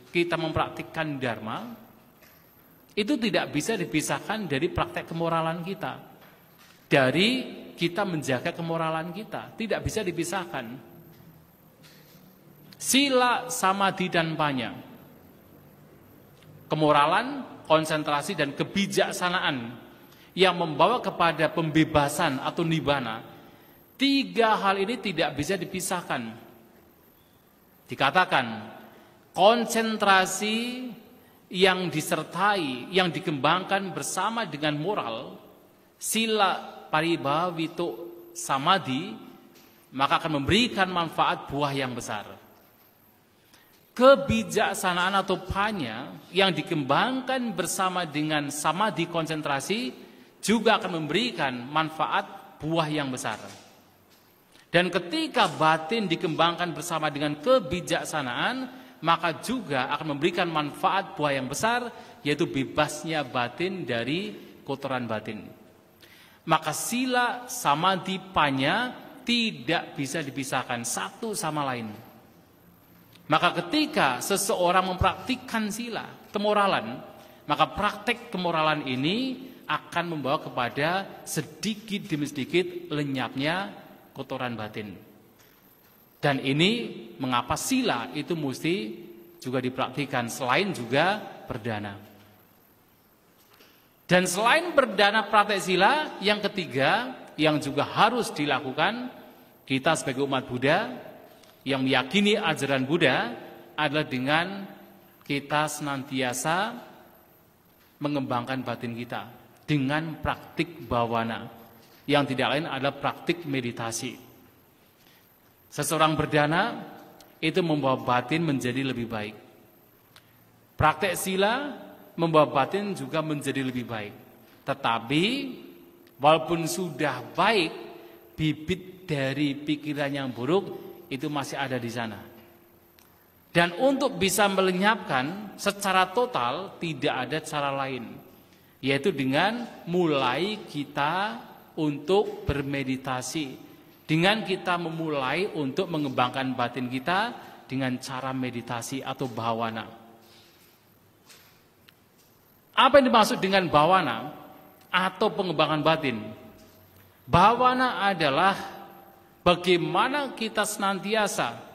kita mempraktikkan Dharma itu tidak bisa dipisahkan dari praktek kemoralan kita, dari kita menjaga kemoralan kita, tidak bisa dipisahkan. Sila, samadhi, dan panya, kemoralan, konsentrasi, dan kebijaksanaan yang membawa kepada pembebasan atau nibbana, 3 hal ini tidak bisa dipisahkan. Dikatakan konsentrasi yang disertai, yang dikembangkan bersama dengan moral, sila paribhavito samadhi, maka akan memberikan manfaat buah yang besar. Kebijaksanaan atau panya yang dikembangkan bersama dengan samadhi konsentrasi juga akan memberikan manfaat buah yang besar. Dan ketika batin dikembangkan bersama dengan kebijaksanaan, maka juga akan memberikan manfaat buah yang besar, yaitu bebasnya batin dari kotoran batin. Maka sila, samadhi, panya tidak bisa dipisahkan satu sama lain. Maka ketika seseorang mempraktikkan sila, kemoralan, maka praktek kemoralan ini akan membawa kepada sedikit demi sedikit lenyapnya kotoran batin. Dan ini mengapa sila itu mesti juga dipraktikkan selain juga berdana. Dan selain berdana praktek sila, yang ketiga yang juga harus dilakukan kita sebagai umat Buddha yang meyakini ajaran Buddha adalah dengan kita senantiasa mengembangkan batin kita dengan praktik bhavana, yang tidak lain adalah praktik meditasi. Seseorang berdana itu membawa batin menjadi lebih baik. Praktek sila membawa batin juga menjadi lebih baik. Tetapi Walaupun sudah baik, bibit dari pikiran yang buruk itu masih ada di sana. Dan untuk bisa melenyapkan secara total tidak ada cara lain, yaitu dengan mulai kita untuk bermeditasi, dengan kita memulai untuk mengembangkan batin kita dengan cara meditasi atau bhawana. Apa yang dimaksud dengan bhawana atau pengembangan batin? Bhawana adalah bagaimana kita senantiasa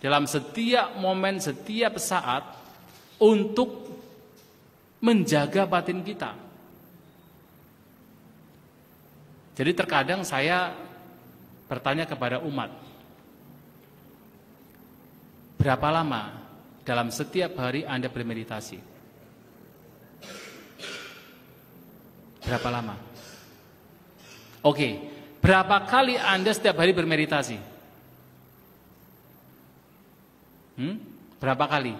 dalam setiap momen, setiap saat untuk menjaga batin kita. Jadi terkadang saya bertanya kepada umat, berapa lama dalam setiap hari Anda bermeditasi? Berapa lama? Oke, berapa kali Anda setiap hari bermeditasi? Berapa kali?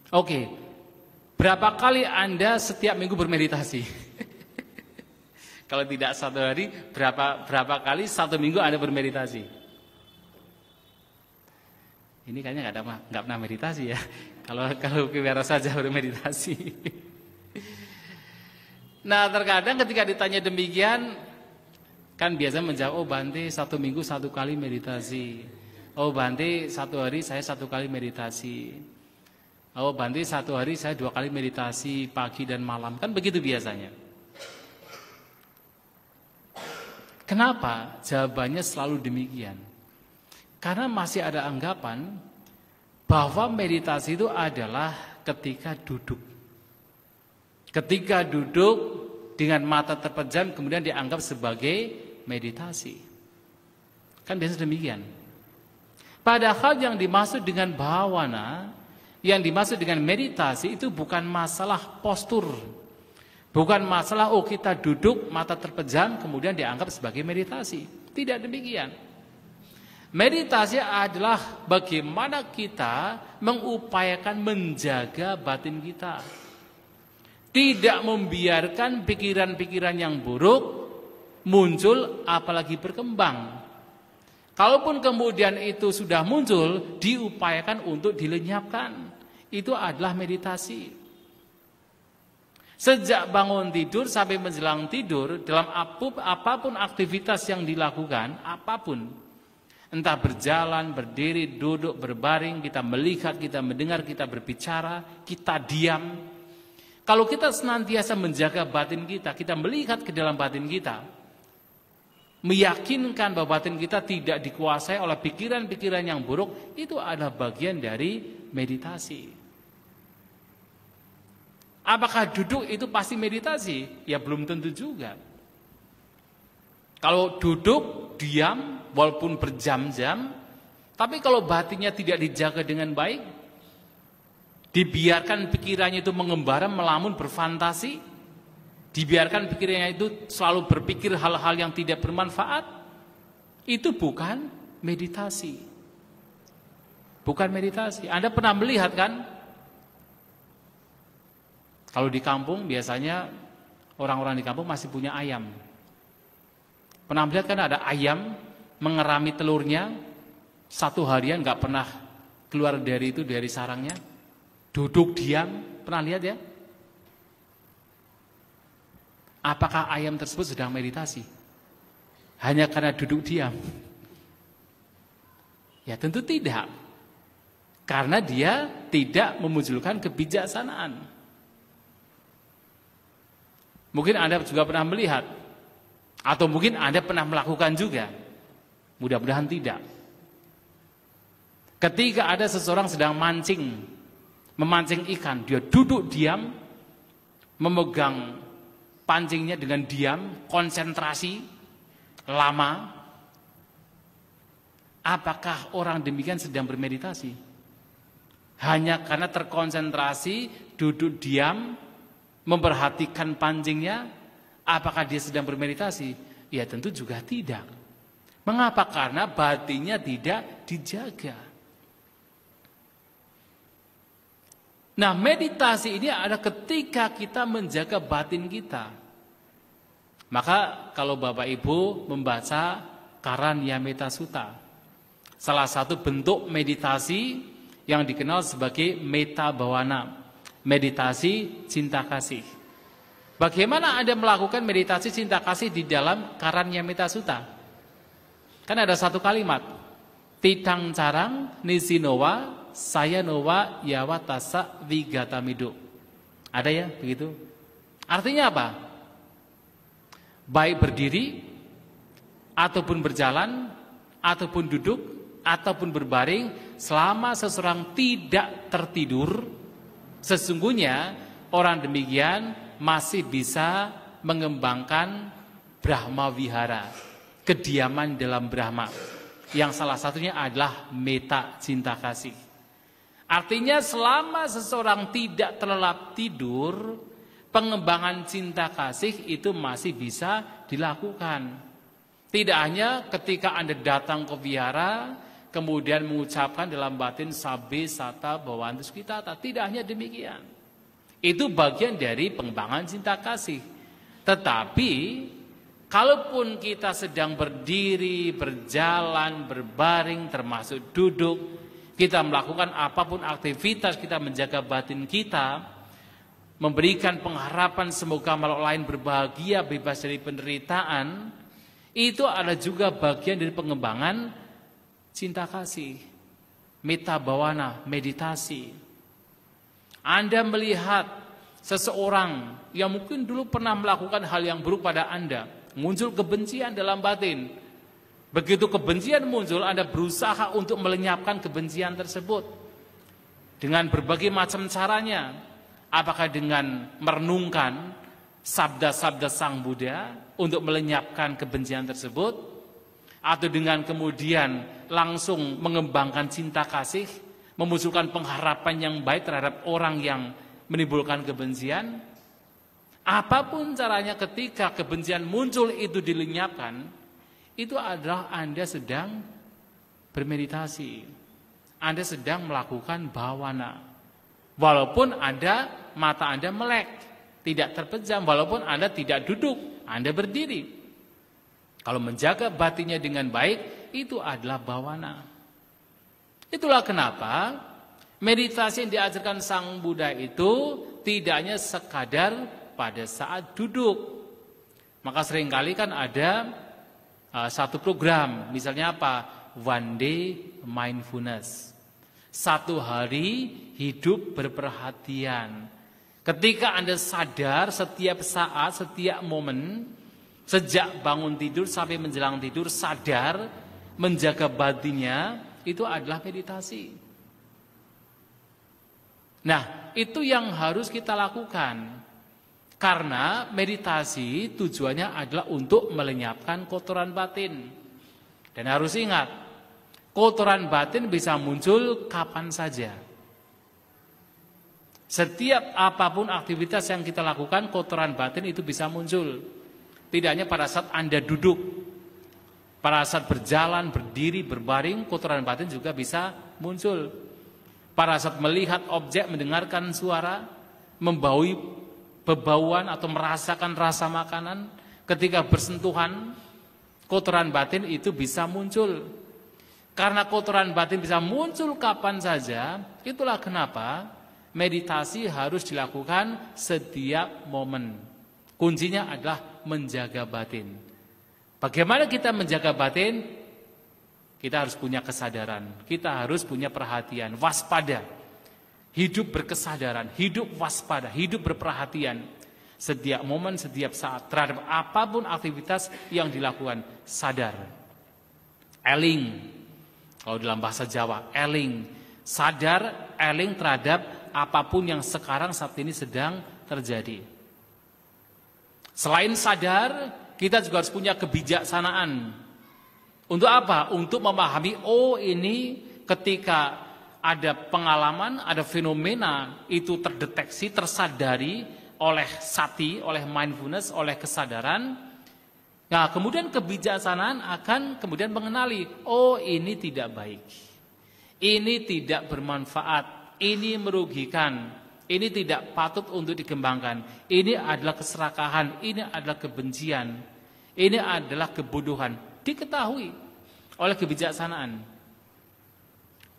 Oke, berapa kali Anda setiap minggu bermeditasi? Kalau tidak satu hari, berapa kali satu minggu Anda bermeditasi? Ini kayaknya nggak pernah meditasi ya. Kalau biasa saja bermeditasi. Nah, terkadang ketika ditanya demikian, kan biasa menjawab, oh Bante satu minggu satu kali meditasi. Oh Bante satu hari saya satu kali meditasi. Oh Bante satu hari saya 2 kali meditasi pagi dan malam. Kan begitu biasanya. Kenapa jawabannya selalu demikian? Karena masih ada anggapan bahwa meditasi itu adalah ketika duduk. Ketika duduk dengan mata terpejam kemudian dianggap sebagai meditasi. Kan biasa demikian. Padahal yang dimaksud dengan bhawana, yang dimaksud dengan meditasi itu bukan masalah postur. Bukan masalah kita duduk mata terpejam kemudian dianggap sebagai meditasi. Tidak demikian. Meditasi adalah bagaimana kita mengupayakan menjaga batin kita. Tidak membiarkan pikiran-pikiran yang buruk muncul apalagi berkembang. Kalaupun kemudian itu sudah muncul, diupayakan untuk dilenyapkan. Itu adalah meditasi. Sejak bangun tidur sampai menjelang tidur, dalam apapun aktivitas yang dilakukan, apapun, entah berjalan, berdiri, duduk, berbaring, kita melihat, kita mendengar, kita berbicara, kita diam. Kalau kita senantiasa menjaga batin kita, kita melihat ke dalam batin kita, meyakinkan bahwa batin kita tidak dikuasai oleh pikiran-pikiran yang buruk, itu adalah bagian dari meditasi. Apakah duduk itu pasti meditasi? Ya belum tentu juga. Kalau duduk, diam, walaupun berjam-jam, tapi kalau batinnya tidak dijaga dengan baik, dibiarkan pikirannya itu mengembara, melamun, berfantasi, dibiarkan pikirannya itu selalu berpikir hal-hal yang tidak bermanfaat, itu bukan meditasi. Bukan meditasi. Anda pernah melihat kan? Kalau di kampung biasanya orang-orang di kampung masih punya ayam. Pernah melihat kan ada ayam mengerami telurnya 1 harian nggak pernah keluar dari sarangnya, duduk diam, pernah lihat ya? Apakah ayam tersebut sedang meditasi? Hanya karena duduk diam? Ya tentu tidak. Karena dia tidak memunculkan kebijaksanaan. Mungkin Anda juga pernah melihat, atau mungkin Anda pernah melakukan juga. Mudah-mudahan tidak. Ketika ada seseorang sedang memancing ikan, dia duduk diam, memegang pancingnya dengan diam, konsentrasi, lama. Apakah orang demikian sedang bermeditasi? Hanya karena terkonsentrasi, duduk diam, memperhatikan pancingnya, apakah dia sedang bermeditasi? Ya tentu juga tidak. Mengapa? Karena batinnya tidak dijaga. Nah, meditasi ini ada ketika kita menjaga batin kita. Maka kalau Bapak Ibu membaca Karanyameta Sutta, salah satu bentuk meditasi yang dikenal sebagai metta bhavana, meditasi cinta kasih. Bagaimana Anda melakukan meditasi cinta kasih di dalam Karanyameta Sutta? Kan ada satu kalimat, Titang carang nisinowa saya nowa yawatasa wigatamido. Ada ya begitu? Artinya apa? Baik berdiri, ataupun berjalan, ataupun duduk, ataupun berbaring, selama seseorang tidak tertidur, sesungguhnya orang demikian masih bisa mengembangkan Brahma Vihara, kediaman dalam Brahma, yang salah satunya adalah metta cinta kasih. Artinya selama seseorang tidak terlelap tidur, pengembangan cinta kasih itu masih bisa dilakukan. Tidak hanya ketika Anda datang ke vihara, kemudian mengucapkan dalam batin Sabbe Sata Bhavantus Kitata. Tidak hanya demikian. Itu bagian dari pengembangan cinta kasih. Tetapi kalaupun kita sedang berdiri, berjalan, berbaring, termasuk duduk, kita melakukan apapun aktivitas, kita menjaga batin kita, memberikan pengharapan semoga makhluk lain berbahagia, bebas dari penderitaan, itu adalah juga bagian dari pengembangan cinta kasih, metta bhavana, meditasi. Anda melihat seseorang yang mungkin dulu pernah melakukan hal yang buruk pada Anda, muncul kebencian dalam batin. Begitu kebencian muncul, Anda berusaha untuk melenyapkan kebencian tersebut dengan berbagai macam caranya. Apakah dengan merenungkan sabda-sabda Sang Buddha untuk melenyapkan kebencian tersebut, atau dengan kemudian langsung mengembangkan cinta kasih, memunculkan pengharapan yang baik terhadap orang yang menimbulkan kebencian. Apapun caranya, ketika kebencian muncul itu dilenyapkan, itu adalah Anda sedang bermeditasi, Anda sedang melakukan bhavana. Walaupun mata Anda melek, tidak terpejam, walaupun Anda tidak duduk, Anda berdiri. Kalau menjaga batinnya dengan baik, itu adalah bhavana. Itulah kenapa meditasi yang diajarkan Sang Buddha itu tidak hanya sekadar pada saat duduk. Maka seringkali kan ada satu program, misalnya apa? One day mindfulness. Satu hari hidup berperhatian. Ketika Anda sadar setiap saat, setiap momen, sejak bangun tidur sampai menjelang tidur, sadar, menjaga batinnya, itu adalah meditasi. Nah, itu yang harus kita lakukan. Karena meditasi tujuannya adalah untuk melenyapkan kotoran batin. Dan harus ingat, kotoran batin bisa muncul kapan saja. Setiap apapun aktivitas yang kita lakukan, kotoran batin itu bisa muncul. Tidak hanya pada saat Anda duduk, pada saat berjalan, berdiri, berbaring, kotoran batin juga bisa muncul. Pada saat melihat objek, mendengarkan suara, membaui bebauan atau merasakan rasa makanan, ketika bersentuhan, kotoran batin itu bisa muncul. Karena kotoran batin bisa muncul kapan saja, itulah kenapa meditasi harus dilakukan setiap momen. Kuncinya adalah menjaga batin. Bagaimana kita menjaga batin? Kita harus punya kesadaran, kita harus punya perhatian, waspada. Hidup berkesadaran, hidup waspada, hidup berperhatian. Setiap momen, setiap saat, terhadap apapun aktivitas yang dilakukan, sadar. Eling, kalau dalam bahasa Jawa, eling. Sadar, eling terhadap apapun yang sekarang saat ini sedang terjadi. Selain sadar, kita juga harus punya kebijaksanaan. Untuk apa? Untuk memahami, oh ini ketika ada pengalaman, ada fenomena itu terdeteksi, tersadari oleh sati, oleh mindfulness, oleh kesadaran. Nah, kemudian kebijaksanaan akan kemudian mengenali, oh ini tidak baik, ini tidak bermanfaat, ini merugikan. Ini tidak patut untuk dikembangkan. Ini adalah keserakahan, ini adalah kebencian, ini adalah kebodohan. Diketahui oleh kebijaksanaan.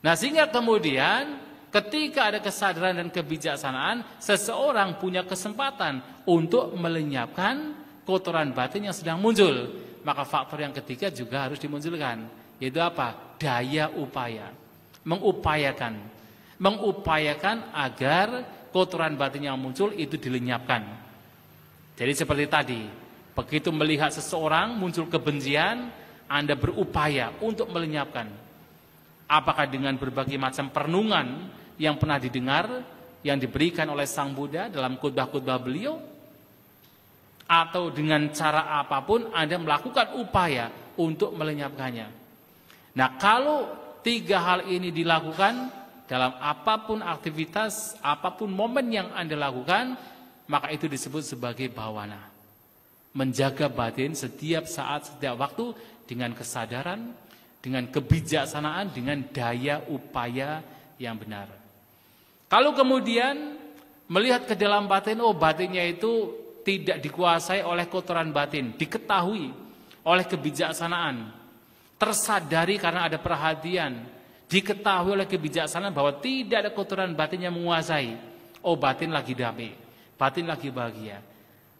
Nah, sehingga kemudian ketika ada kesadaran dan kebijaksanaan, seseorang punya kesempatan untuk melenyapkan kotoran batin yang sedang muncul. Maka faktor yang ketiga juga harus dimunculkan, yaitu apa? Daya upaya. Mengupayakan agar kotoran batin yang muncul itu dilenyapkan. Jadi seperti tadi, begitu melihat seseorang muncul kebencian, Anda berupaya untuk melenyapkan. Apakah dengan berbagai macam perenungan yang pernah didengar, yang diberikan oleh Sang Buddha dalam khotbah-khotbah beliau, atau dengan cara apapun Anda melakukan upaya untuk melenyapkannya. Nah, kalau tiga hal ini dilakukan dalam apapun aktivitas, apapun momen yang Anda lakukan, maka itu disebut sebagai bhawana. Menjaga batin setiap saat, setiap waktu dengan kesadaran, dengan kebijaksanaan, dengan daya upaya yang benar. Kalau kemudian melihat ke dalam batin, oh batinnya itu tidak dikuasai oleh kotoran batin, diketahui oleh kebijaksanaan, tersadari karena ada perhatian, diketahui oleh kebijaksanaan bahwa tidak ada kotoran batin yang menguasai. Oh, batin lagi damai, batin lagi bahagia.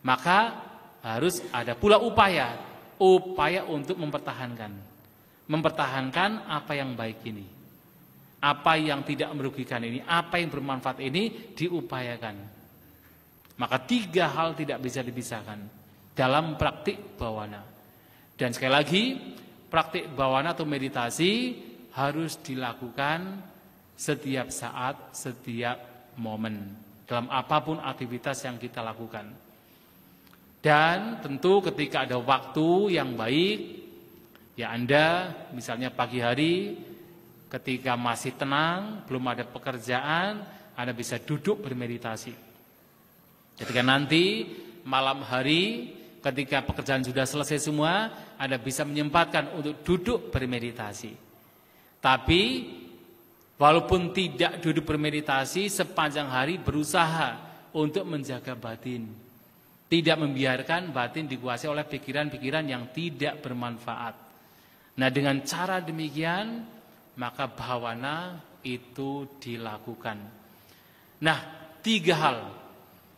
Maka harus ada pula upaya untuk mempertahankan apa yang baik ini, apa yang tidak merugikan ini, apa yang bermanfaat ini diupayakan. Maka tiga hal tidak bisa dipisahkan dalam praktik bhawana. Dan sekali lagi, praktik bhawana atau meditasi harus dilakukan setiap saat, setiap momen, dalam apapun aktivitas yang kita lakukan. Dan tentu ketika ada waktu yang baik, ya Anda misalnya pagi hari ketika masih tenang, belum ada pekerjaan, Anda bisa duduk bermeditasi. Ketika nanti malam hari ketika pekerjaan sudah selesai semua, Anda bisa menyempatkan untuk duduk bermeditasi. Tapi walaupun tidak duduk bermeditasi, sepanjang hari berusaha untuk menjaga batin. Tidak membiarkan batin dikuasai oleh pikiran-pikiran yang tidak bermanfaat. Nah, dengan cara demikian, maka bhawana itu dilakukan. Nah, tiga hal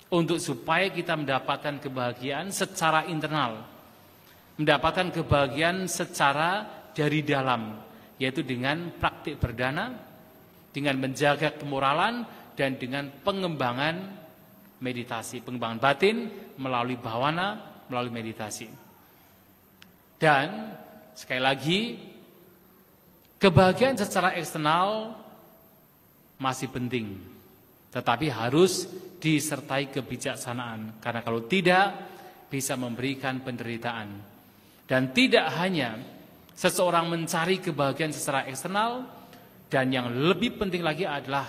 untuk supaya kita mendapatkan kebahagiaan secara internal, mendapatkan kebahagiaan secara dari dalam, yaitu dengan praktik berdana, dengan menjaga kemoralan, dan dengan pengembangan meditasi, pengembangan batin melalui bhawana, melalui meditasi. Dan sekali lagi, kebahagiaan secara eksternal masih penting, tetapi harus disertai kebijaksanaan, karena kalau tidak bisa memberikan penderitaan. Dan tidak hanya seseorang mencari kebahagiaan secara eksternal, dan yang lebih penting lagi adalah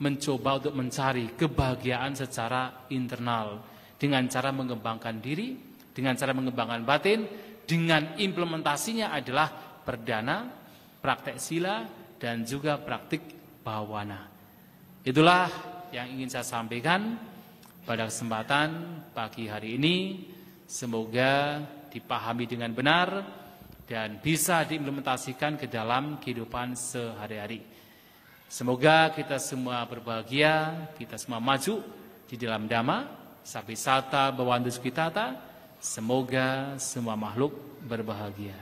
mencoba untuk mencari kebahagiaan secara internal dengan cara mengembangkan diri, dengan cara mengembangkan batin, dengan implementasinya adalah perdana, praktek sila, dan juga praktik bhawana. Itulah yang ingin saya sampaikan pada kesempatan pagi hari ini. Semoga dipahami dengan benar dan bisa diimplementasikan ke dalam kehidupan sehari-hari. Semoga kita semua berbahagia, kita semua maju di dalam Dhamma, Sabbisata Bhavantu Sukhitata. Semoga semua makhluk berbahagia.